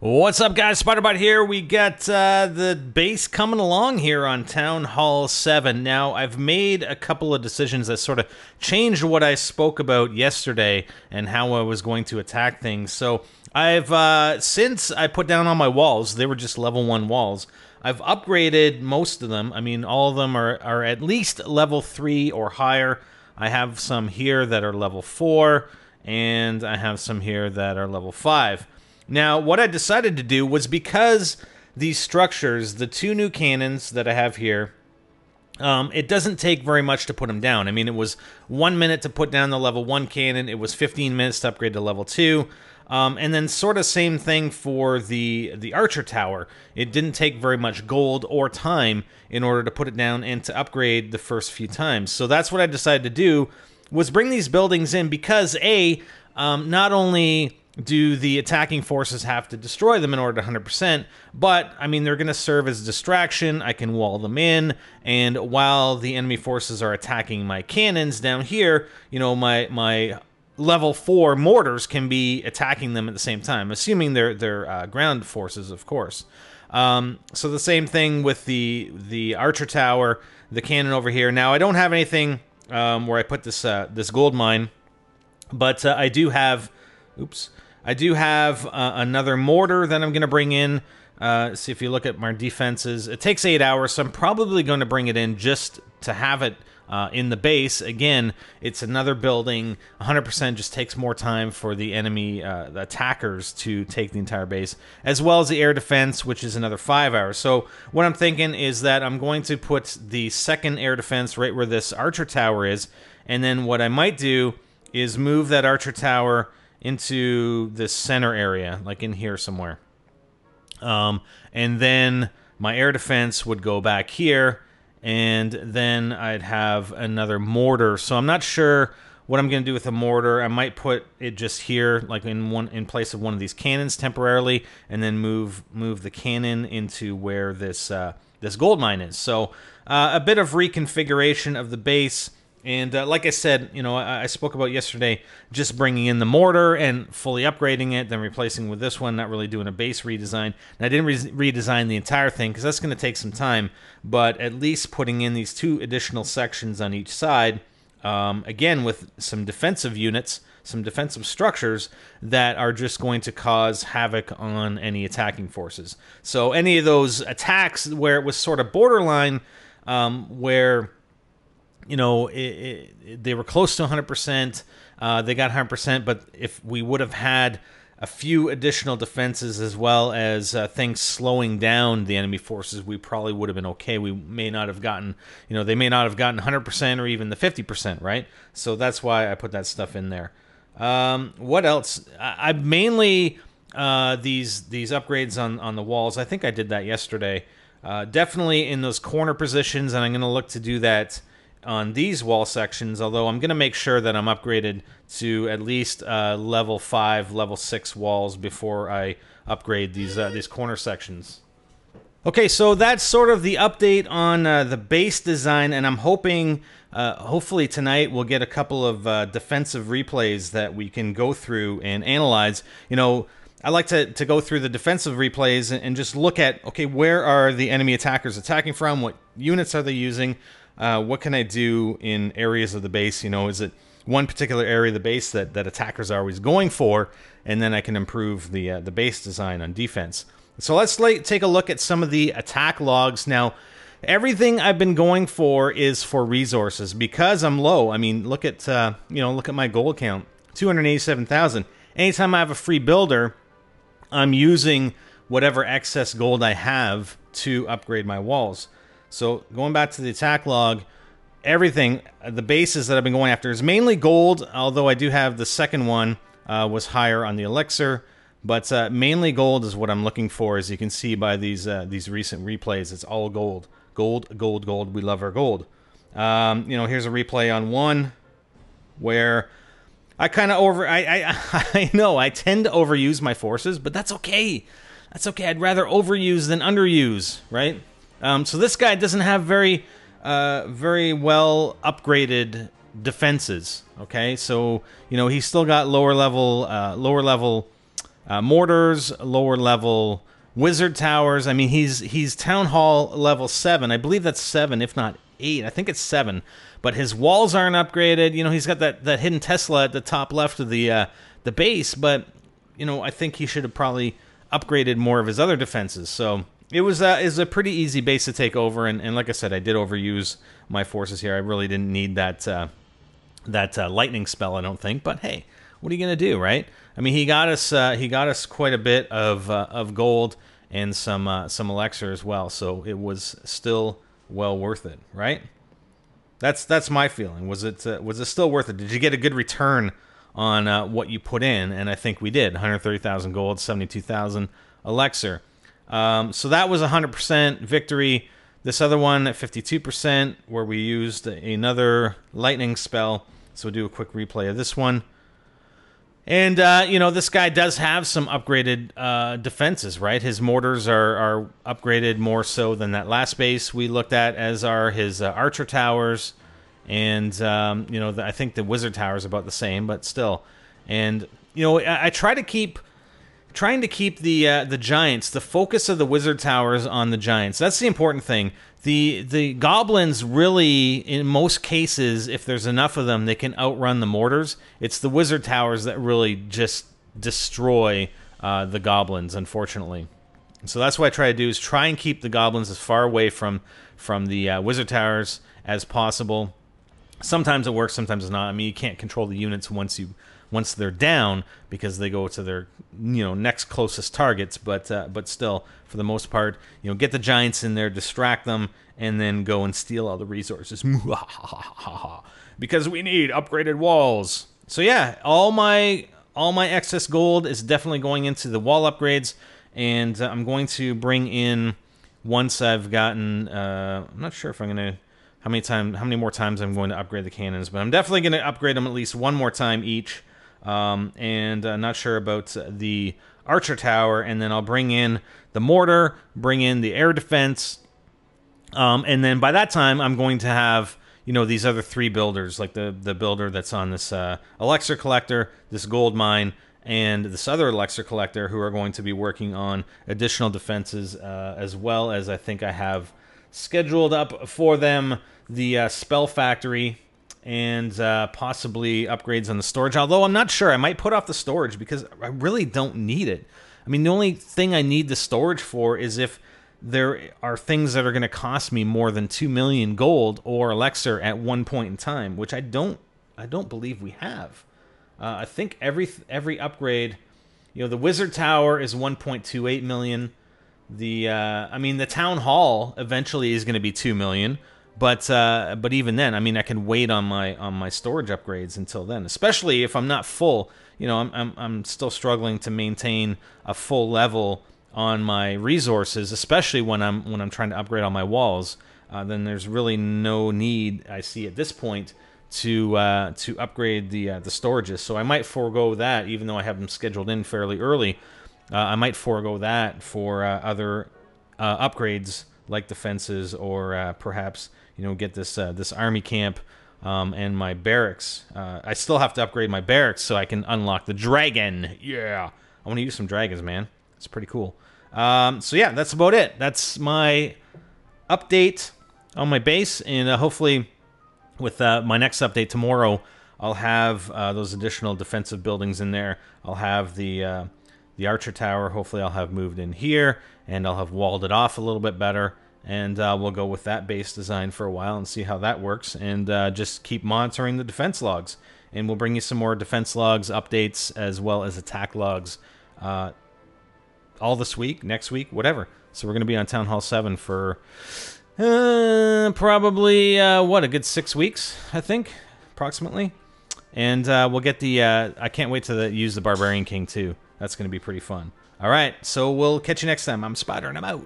What's up, guys? Spiderbot here. We got the base coming along here on Town Hall 7. Now, I've made a couple of decisions that sort of changed what I spoke about yesterday and how I was going to attack things. So, since I put down all my walls, they were just level 1 walls, I've upgraded most of them. I mean, all of them are at least level 3 or higher. I have some here that are level 4, and I have some here that are level 5. Now, what I decided to do was, because these structures, the 2 new cannons that I have here, it doesn't take very much to put them down. I mean, it was 1 minute to put down the level 1 cannon. It was 15 minutes to upgrade to level 2. And then sort of same thing for the archer tower. It didn't take very much gold or time in order to put it down and to upgrade the first few times. So that's what I decided to do, was bring these buildings in because, not only do the attacking forces have to destroy them in order to 100%, but, I mean, they're going to serve as a distraction. I can wall them in, and while the enemy forces are attacking my cannons down here, you know, my level 4 mortars can be attacking them at the same time, assuming they're ground forces, of course. So the same thing with the archer tower, the cannon over here. Now, I don't have anything where I put this gold mine, but I do have... Oops. I do have another mortar that I'm going to bring in. See, if you look at my defenses, it takes 8 hours, so I'm probably going to bring it in just to have it in the base. Again, it's another building. 100% just takes more time for the enemy the attackers to take the entire base, as well as the air defense, which is another 5 hours. So what I'm thinking is that I'm going to put the second air defense right where this archer tower is, and then what I might do is move that archer tower into this center area, like in here somewhere. And then my air defense would go back here, and then I'd have another mortar. So I'm not sure what I'm going to do with the mortar. I might put it just here, like in place of one of these cannons temporarily, and then move the cannon into where this gold mine is. So a bit of reconfiguration of the base. And like I said, you know, I spoke about yesterday just bringing in the mortar and fully upgrading it, then replacing with this one, not really doing a base redesign. And I didn't redesign the entire thing because that's going to take some time, but at least putting in these 2 additional sections on each side, again, with some defensive units, some defensive structures that are just going to cause havoc on any attacking forces. So any of those attacks where it was sort of borderline, where... you know, they were close to 100%. They got 100%, but if we would have had a few additional defenses as well as things slowing down the enemy forces, we probably would have been okay. We may not have gotten, you know, they may not have gotten 100% or even the 50%, right? So that's why I put that stuff in there. What else? I mainly these upgrades on the walls. I think I did that yesterday. Definitely in those corner positions, and I'm going to look to do that on these wall sections, although I'm going to make sure that I'm upgraded to at least level 5, level 6 walls before I upgrade these corner sections. Okay, so that's sort of the update on the base design, and I'm hoping, hopefully tonight we'll get a couple of defensive replays that we can go through and analyze. You know, I like to go through the defensive replays and just look at, okay, where are the enemy attackers attacking from? What units are they using? What can I do in areas of the base? You know, is it one particular area of the base that attackers are always going for? And then I can improve the base design on defense. So let's take a look at some of the attack logs. Now, everything I've been going for is for resources because I'm low. I mean, look at look at my gold count, 287,000. Anytime I have a free builder, I'm using whatever excess gold I have to upgrade my walls. So going back to the attack log, everything, the bases that I've been going after is mainly gold, although I do have the second one was higher on the elixir, but mainly gold is what I'm looking for. As you can see by these recent replays, it's all gold. Gold, gold, gold. We love our gold. You know, here's a replay on one where I kind of I know I tend to overuse my forces, but that's okay. That's okay. I'd rather overuse than underuse, right? So this guy doesn't have very well upgraded defenses. Okay, so you know he's still got lower level mortars, lower level wizard towers. I mean, he's town hall level 7. I believe that's 7, if not 8. I think it's 7. But his walls aren't upgraded. You know, he's got that hidden Tesla at the top left of the base. But you know, I think he should have probably upgraded more of his other defenses. So it was a pretty easy base to take over. And like I said, I did overuse my forces here. I really didn't need that lightning spell, I don't think. But hey, what are you gonna do, right? I mean, he got us quite a bit of gold and some elixir as well. So it was still well worth it, right? That's my feeling. Was it still worth it? Did you get a good return on what you put in? And I think we did. 130,000 gold, 72,000 elixir. So that was 100% victory. This other one at 52%, where we used another lightning spell. So we'll do a quick replay of this one. And, you know, this guy does have some upgraded defenses, right? His mortars are upgraded more so than that last base we looked at, as are his archer towers. And, you know, I think the wizard tower is about the same, but still. And, you know, I trying to keep the giants, the focus of the wizard towers on the giants. That's the important thing. The goblins really, in most cases, if there's enough of them, they can outrun the mortars. It's the wizard towers that really just destroy the goblins, unfortunately. So that's what I try to do, is try and keep the goblins as far away from the wizard towers as possible. Sometimes it works, sometimes it's not. I mean, you can't control the units once they're down, because they go to their, you know, next closest targets. But still, for the most part, you know, get the giants in there, distract them, and then go and steal all the resources. Because we need upgraded walls. So yeah, all my excess gold is definitely going into the wall upgrades, and I'm going to bring in, once I've gotten, I'm not sure if I'm gonna. How many more times I'm going to upgrade the cannons, but I'm definitely going to upgrade them at least one more time each. And not sure about the archer tower, and then I'll bring in the mortar, bring in the air defense, and then by that time I'm going to have, you know, these other 3 builders, like the builder that's on this elixir collector, this gold mine, and this other elixir collector, who are going to be working on additional defenses, as well as I think I have scheduled up for them the spell factory, and possibly upgrades on the storage. Although I'm not sure. I might put off the storage because I really don't need it. I mean, the only thing I need the storage for is if there are things that are going to cost me more than 2 million gold or elixir at one point in time, which I don't believe we have. I think every upgrade, you know, the wizard tower is 1.28 million. I mean, the town hall eventually is going to be 2 million. But even then, I mean, I can wait on my storage upgrades until then. Especially if I'm not full. You know, I'm still struggling to maintain a full level on my resources, especially when I'm trying to upgrade all my walls. Then there's really no need, I see at this point, to upgrade the storages. So I might forego that, even though I have them scheduled in fairly early. I might forego that for other upgrades like defenses, or perhaps, you know, get this army camp and my barracks. I still have to upgrade my barracks so I can unlock the dragon. Yeah, I want to use some dragons, man. It's pretty cool. So yeah, that's about it. That's my update on my base, and hopefully with my next update tomorrow, I'll have those additional defensive buildings in there. I'll have the archer tower. Hopefully I'll have moved in here, and I'll have walled it off a little bit better. And we'll go with that base design for a while and see how that works. And just keep monitoring the defense logs. And we'll bring you some more defense logs, updates, as well as attack logs all this week, next week, whatever. So we're going to be on Town Hall 7 for probably, a good 6 weeks, I think, approximately. And we'll get the... I can't wait to use the Barbarian King, too. That's going to be pretty fun. All right, so we'll catch you next time. I'm Spider, and I'm out.